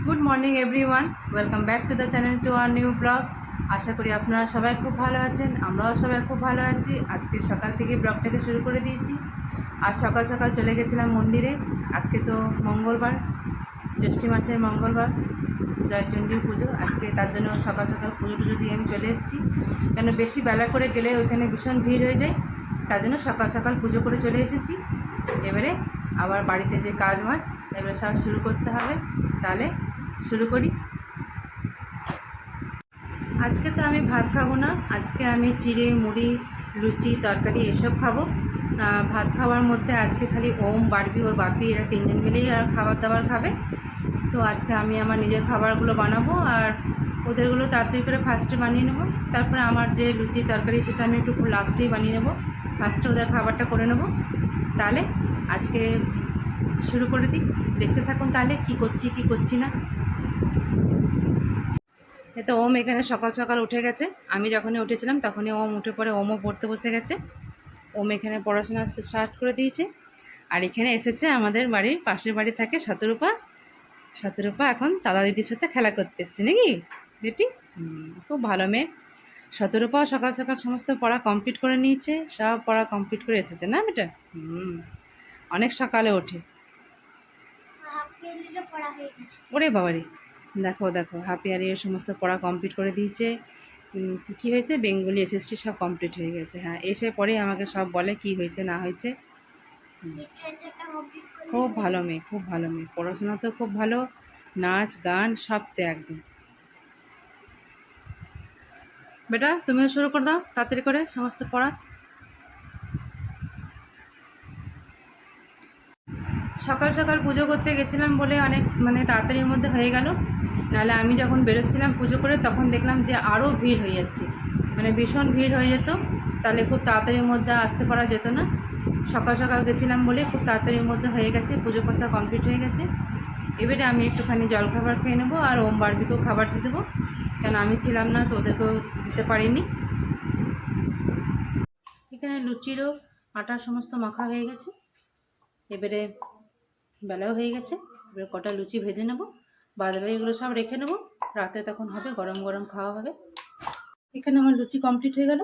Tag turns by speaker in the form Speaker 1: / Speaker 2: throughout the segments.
Speaker 1: Good morning everyone, welcome back to the channel to our new blog. আশা করি আপনারা সবাই খুব ভালো আছেন, আমরাও সবাই খুব ভালো আছি। আজকে সকাল থেকে ব্লগটাকে শুরু করে দিয়েছি। আজ সকাল সকাল চলে গেছিলাম মন্দিরে। আজকে তো মঙ্গলবার, জ্যৈষ্ঠী মাসের মঙ্গলবার, জয়চণ্ডীর পুজো আজকে, তার জন্য সকাল সকাল পুজো টুজো দিয়ে আমি চলে এসেছি। কেন বেশি বেলা করে গেলে ওইখানে ভীষণ ভিড় হয়ে যায়, তার জন্য সকাল সকাল পুজো করে চলে এসেছি। এবারে আবার বাড়িতে যে কাজ মাছ এবারে সব শুরু করতে হবে। তাহলে শুরু করি। আজকে তো আমি ভাত খাবো না, আজকে আমি চিড়ে মুড়ি লুচি তরকারি এসব খাবো। ভাত খাওয়ার মধ্যে আজকে খালি ওম বাড়বি ওর বাপি এরা তিনজন মিলেই আর খাবার দাবার খাবে। তো আজকে আমি আমার নিজের খাবারগুলো বানাবো আর ওদেরগুলো তাড়াতাড়ি করে ফার্স্টে বানিয়ে নেবো। তারপরে আমার যে লুচি তরকারি সেটা আমি একটু লাস্টেই বানিয়ে নেবো, ফার্স্টে ওদের খাবারটা করে নেবো। তাহলে আজকে শুরু করে দিই, দেখতে থাকুন তাহলে কি করছি কি করছি না। তো ওম এখানে সকাল সকাল উঠে গেছে, আমি যখনই উঠেছিলাম তখনই ওম উঠে পড়ে ওমও পড়তে বসে গেছে। ওম এখানে পড়াশোনা স্টার্ট করে দিয়েছে। আর এখানে এসেছে আমাদের বাড়ির পাশের বাড়ি থাকে শতরূপা। শতরূপা এখন দাদা দিদির সাথে খেলা করতে এসছে নাকি বেটি? খুব ভালো মেয়ে। শতরূপাও সকাল সকাল সমস্ত পড়া কমপ্লিট করে নিয়েছে, সব পড়া কমপ্লিট করে এসেছে না বেটা? অনেক সকালে ওঠে। ওরে বাবারে, দেখো দেখো হাফ ইয়ারের সমস্ত পড়া কমপ্লিট করে দিয়েছে। কী হয়েছে, বেঙ্গলি এসএসটি সব কমপ্লিট হয়ে গেছে। হ্যাঁ, এসে পরে আমাকে সব বলে কি হয়েছে না হয়েছে। খুব ভালো মেয়ে, খুব ভালো মেয়ে, পড়াশোনা তো খুব ভালো, নাচ গান সবতে একদম। বেটা তুমিও শুরু করে দাও তাড়াতাড়ি করে সমস্ত পড়া। সকাল সকাল পুজো করতে গেছিলাম বলে অনেক তাড়াতাড়ির মধ্যে হয়ে গেল। নাহলে আমি যখন বেরোচ্ছিলাম পুজো করে তখন দেখলাম যে আরও ভিড় হয়ে যাচ্ছে, ভীষণ ভিড় হয়ে যেত, তাহলে খুব তাড়াতাড়ির মধ্যে আসতে পারা যেত না। সকাল সকাল গেছিলাম বলে খুব তাড়াতাড়ির মধ্যে হয়ে গেছে, পুজো পাশা কমপ্লিট হয়ে গেছে। এবারে আমি একটুখানি জলখাবার খেয়ে নেবো আর ওম বারবিকেও খাবার দিয়ে দেবো, কেন আমি ছিলাম না তো ওদেরকেও দিতে পারিনি। এখানে লুচিরও আটার সমস্ত মাখা হয়ে গেছে। এবারে বেলাও হয়ে গেছে, এবার কটা লুচি ভেজে নেবো, বাদবাকি এগুলো সব রেখে নেবো, রাতে তখন হবে, গরম গরম খাওয়া হবে। এখানে আমার লুচি কমপ্লিট হয়ে গেল।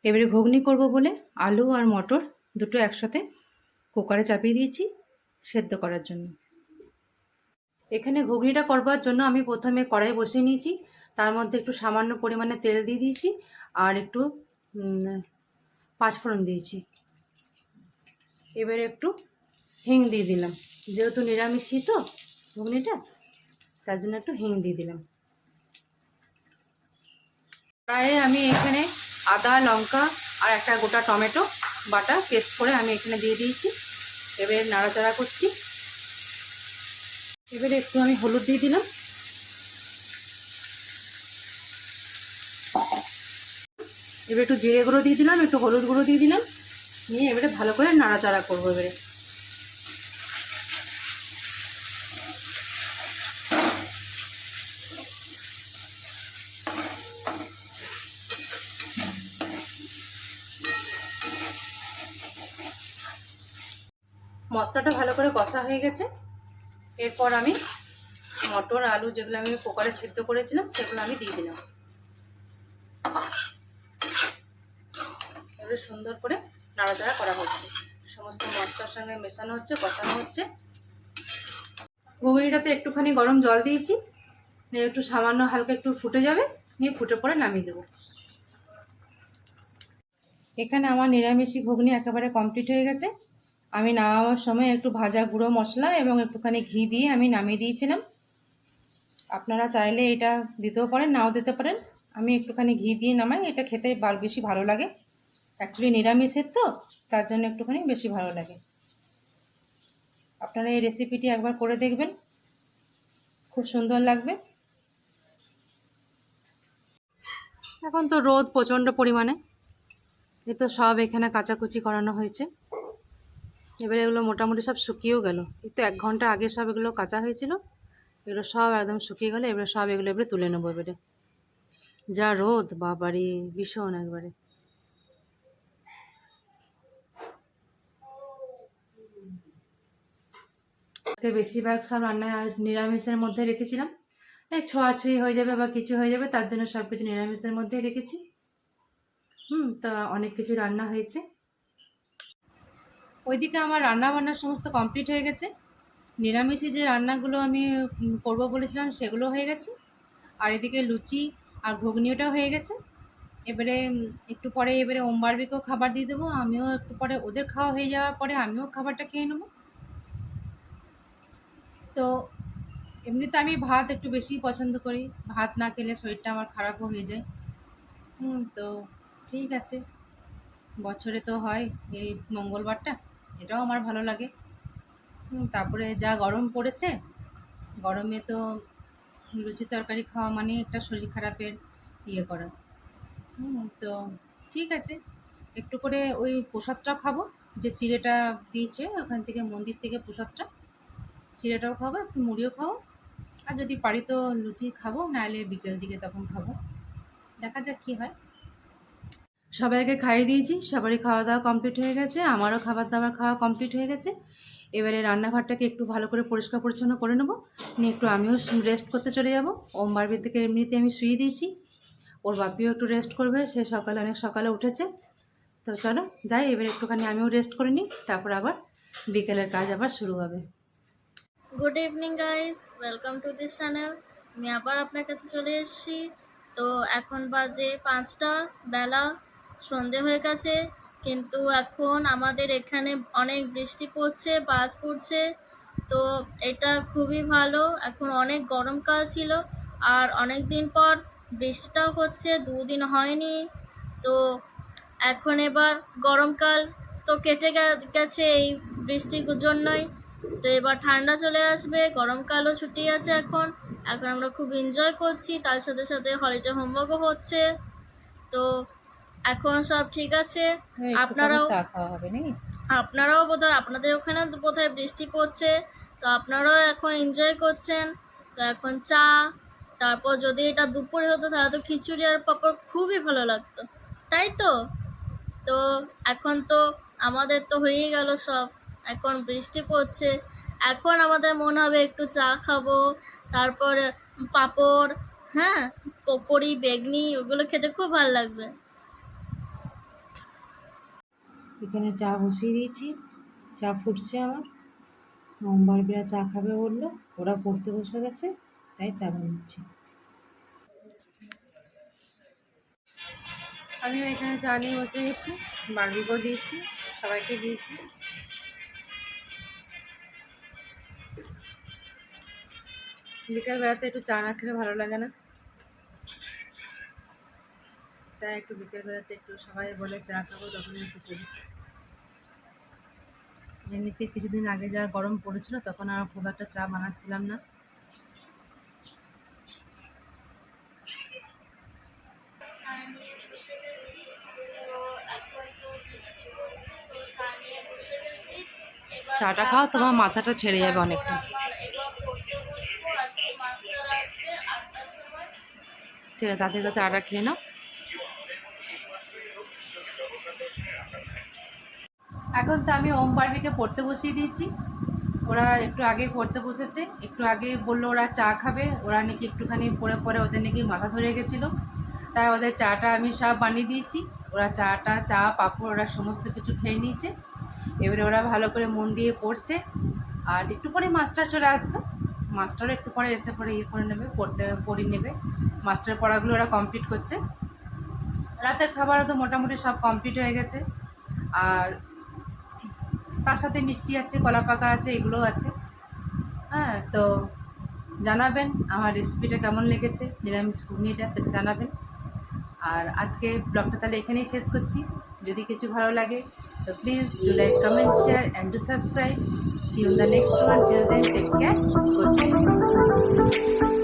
Speaker 1: এবারে ঘুগনি করব বলে আলু আর মটর দুটো একসাথে কুকারে চাপিয়ে দিয়েছি সেদ্ধ করার জন্য। এখানে ঘুগনিটা করবার জন্য আমি প্রথমে কড়াই বসিয়ে নিয়েছি, তার মধ্যে একটু সামান্য পরিমাণে তেল দিয়ে দিয়েছি আর একটু পাঁচফোড়ন দিয়েছি। এবারে একটু হিং দিয়ে দিলাম, যেহেতু নিরামিষই তো ঘুগনিটা, তার জন্য একটু হিং দিয়ে দিলাম। প্রায় আমি এখানে আদা, লঙ্কা আর একটা গোটা টমেটো বাটা পেস্ট করে আমি এখানে দিয়ে দিয়েছি। এবারে নাড়াচাড়া করছি। এবারে একটু আমি হলুদ দিয়ে দিলাম, এবার একটু জিরে গুঁড়ো দিয়ে দিলাম, একটু হলুদ গুঁড়ো দিয়ে দিলাম, নিয়ে এবারে ভালো করে নাড়াচাড়া করবো। এবারে মশলাটা ভালো করে কষা হয়ে গেছে। এরপর আমি মটর, আলু যেগুলো আমি কুকারে সিদ্ধ করেছিলাম সেগুলো আমি দিয়ে দিলাম। এবারে সুন্দর করে নাড়াচাড়া করা হচ্ছে, সমস্ত মশলার সঙ্গে মেশানো হচ্ছে, কষানো হচ্ছে। ঘুগনিটাতে একটুখানি গরম জল দিয়েছি, একটু সামান্য হালকা একটু ফুটে যাবে, নিয়ে ফুটে পরে নামিয়ে দেবো। এখানে আমার নিরামিষি ঘুগনি একেবারে কমপ্লিট হয়ে গেছে। আমি নামাবার সময় একটু ভাজা গুঁড়ো মশলা এবং একটুখানি ঘি দিয়ে আমি নামিয়ে দিয়েছিলাম। আপনারা চাইলে এটা দিতেও পারেন, নাও দিতে পারেন। আমি একটুখানি ঘি দিয়ে নামাই, এটা খেতে বেশি ভালো লাগে। অ্যাকচুয়ালি নিরামিষের তো, তার জন্য একটুখানি বেশি ভালো লাগে। আপনারা এই রেসিপিটি একবার করে দেখবেন, খুব সুন্দর লাগবে। এখন তো রোদ প্রচণ্ড পরিমাণে, এ তো সব এখানে কাচাকুচি করানো হয়েছে। এবারে এগুলো মোটামুটি সব শুকিয়েও গেল। এই তো 1 ঘন্টা আগে সব এগুলো কাঁচা হয়েছিল, এগুলো সব একদম শুকিয়ে গেলে এবারে সব এগুলো এবারে তুলে নেবো। এবারে যা রোদ, বাবারে ভীষণ একবারে। আজকে বেশিরভাগ সব রান্নায় নিরামিষের মধ্যে রেখেছিলাম। এই ছোঁয়াছুঁয়ি হয়ে যাবে বা কিছু হয়ে যাবে, তার জন্য সব কিছু নিরামিষের মধ্যেই রেখেছি। তা অনেক কিছু রান্না হয়েছে। ওইদিকে আমার রান্না বান্নার সমস্ত কমপ্লিট হয়ে গেছে। নিরামিষে যে রান্নাগুলো আমি করবো বলেছিলাম সেগুলো হয়ে গেছে। আর এদিকে লুচি আর ঘুগনিটাও হয়ে গেছে। এবারে একটু পরে এবারে ওমবারবিকেও খাবার দিয়ে দেবো। আমিও একটু পরে, ওদের খাওয়া হয়ে যাওয়ার পরে আমিও খাবারটা খেয়ে নেবো। তো এমনিতে আমি ভাত একটু বেশি পছন্দ করি, ভাত না খেলে শরীরটা আমার খারাপও হয়ে যায়। তো ঠিক আছে, বছরে তো হয় এই মঙ্গলবারটা, এটাও আমার ভালো লাগে। তারপরে যা গরম পড়েছে, গরমে তো লুচি তরকারি খাওয়া মানে একটা শরীর খারাপের করা। তো ঠিক আছে, একটু করে ওই প্রসাদটা খাবো, যে চিড়েটা দিয়েছে ওখান থেকে, মন্দির থেকে প্রসাদটা, চিড়েটাও খাবো, একটু মুড়িও খাবো। আর যদি পারি তো লুচি খাবো, নাহলে বিকেল দিকে তখন খাবো, দেখা যাক কী হয়। সবাইকে খাইয়ে দিয়েছি, সবারই খাওয়া দাওয়া কমপ্লিট হয়ে গেছে, আমারও খাবার দাবার খাওয়া কমপ্লিট হয়ে গেছে। এবারে রান্নাঘরটাকে একটু ভালো করে পরিষ্কার পরিচ্ছন্ন করে নেবো, নিয়ে একটু আমিও রেস্ট করতে চলে যাবো। ওমবারবির থেকে এমনিতে আমি শুয়ে দিয়েছি, ওর বাপিও একটু রেস্ট করবে, সে সকালে অনেক সকালে উঠেছে। তো চলো যাই, এবার একটুখানি আমিও রেস্ট করে নিই, তারপর আবার বিকেলের কাজ আবার শুরু হবে।
Speaker 2: Good evening guys, welcome to this channel. আমি আবার আপনার কাছে চলে এসেছি। তো এখন বাজে 5টা বেলা, সন্ধে হয়ে গেছে, কিন্তু এখন আমাদের এখানে অনেক বৃষ্টি পড়ছে, বাজ পড়ছে। তো এটা খুবই ভালো, এখন অনেক গরমকাল ছিল আর অনেক দিন পর বৃষ্টিটাও হচ্ছে, 2 দিন হয়নি। তো এখন এবার গরমকাল তো কেটে গেছে এই বৃষ্টির জন্যই। তো এবার ঠান্ডা চলে আসবে, গরমকালও ছুটি আছে এখন। এখন আমরা খুব এনজয় করছি, তার সাথে সাথে হলিডে হোমওয়ার্কও হচ্ছে। তো এখন সব ঠিক আছে। আপনারাও
Speaker 1: চা খাওয়া হবে নাকি?
Speaker 2: আপনারাও বোধহয়, আপনাদের ওখানে তো বোধহয় বৃষ্টি পড়ছে, তো আপনারাও এখন এনজয় করছেন। তো এখন চা, তারপর যদি এটা দুপুরে হতো তাহলে তো খিচুড়ি আর পাঁপড় খুবই ভালো লাগতো, তাই তো। তো এখন তো আমাদের তো হয়েই গেল সব, এখন বৃষ্টি পড়ছে, এখন আমাদের মনে হবে একটু চা খাবো, তারপর পাঁপড়, হ্যাঁ, পকোড়ি, বেগনি, ওগুলো খেতে খুব ভালো লাগবে।
Speaker 1: এখানে চা বসিয়ে দিয়েছি, চা ফুটছে আমার। ওমবারবিরা চা খাবে বললো, ওরা পড়তে বসে গেছে, তাই চা বানাচ্ছি। আমিও এখানে চা নিয়ে বসে গেছি, বার্বিকেও দিয়েছি, সবাইকে দিয়েছি। বিকালবেলাতে একটু চা না খেলে ভালো লাগে না। তাই একটু বিকেলবেলাতে একটু সবাই বলে চা খাবো, তখন একটু করি। এমনিতে কিছুদিন আগে যা গরম পড়েছিল তখন আর খুব একটা চা বানাচ্ছিলাম না।
Speaker 2: চা নিয়ে বসে গেছি। তো এখন তো বৃষ্টি পড়ছে, তো চা নিয়ে বসে গেছি। এবার
Speaker 1: চাটা
Speaker 2: চা
Speaker 1: খাও, তোমার
Speaker 2: খাবো,
Speaker 1: মাথাটা ছেড়ে যাবে
Speaker 2: তারপর
Speaker 1: অনেকটা।
Speaker 2: আবার এবার পড়তে বসবো। আজকে মাস্টার আসবে 8টার সময়।
Speaker 1: ঠিক আছে, তাদের কাছে চাটা খেয়ে নাও। এখন তো আমি ওম পারভিকে পড়তে বসিয়ে দিয়েছি। ওরা একটু আগে পড়তে বসেছে, একটু আগে বললো ওরা চা খাবে। ওরা নাকি একটুখানি পরে পরে ওদের নাকি মাথা ধরে গেছিলো, তাই ওদের চাটা আমি সব বানিয়ে দিয়েছি। ওরা চা পাঁপড় ওরা সমস্ত কিছু খেয়ে নিয়েছে। এবারে ওরা ভালো করে মন দিয়ে পড়ছে। আর একটু পরে মাস্টার চলে আসবে, মাস্টারও একটু পরে এসে পরে করে নেবে, পড়িয়ে নেবে। মাস্টার পড়াগুলো ওরা কমপ্লিট করছে। রাতের খাবারও তো মোটামুটি সব কমপ্লিট হয়ে গেছে। আর তার সাথে মিষ্টি আছে, কলা পাকা আছে, এগুলোও আছে। হ্যাঁ, তো জানাবেন আমার রেসিপিটা কেমন লেগেছে, নিরামিষ ঘুগনিটা, সেটা জানাবেন। আর আজকে ব্লগটা তাহলে এখানেই শেষ করছি। যদি কিছু ভালো লাগে তো please do like, comment, share and do subscribe. See you in the next one. Till then take care, good night.